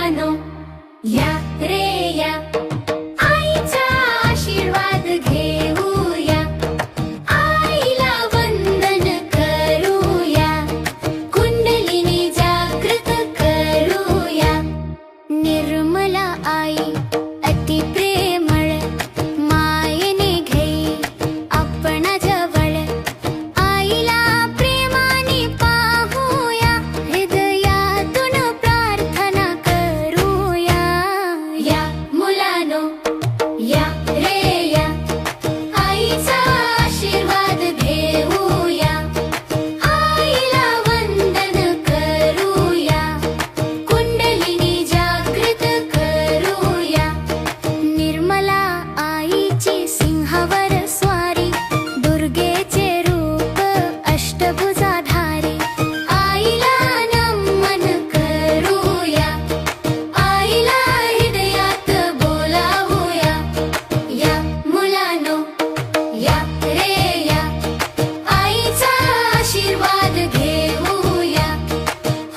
मुलानो या रे या, आईचा आशीर्वाद घेऊया, आईला वंदन करूया, कुंडलिनी जागृत करूया। निर्मला आई अति प्रेमळ, मायेने घेई आपणा जवळ, आईला प्रेमाने पाहूया, हृदयातून प्रार्थना करूया। या मुलानो या रे या, आईचा आशीर्वाद घेऊया, आईला वंदन करूया, कुंडलिनी जागृत करूया। निर्मला आईची सिंहावर स्वारी, दुर्गेचे रूप अष्टभुजाधारी, आईला नमन करूया, आईला हृदयात बोलावूया। या मुलानो या रे या, आईचा आशीर्वाद घेऊया,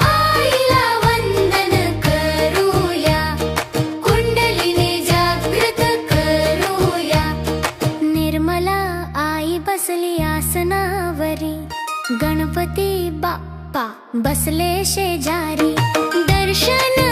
आईला वंदन करूया, कुंडलिनी जागृत करूया। निर्मला आई बसली आसनावरी, गणपती बाप्पा बसले शेजारी, दर्शन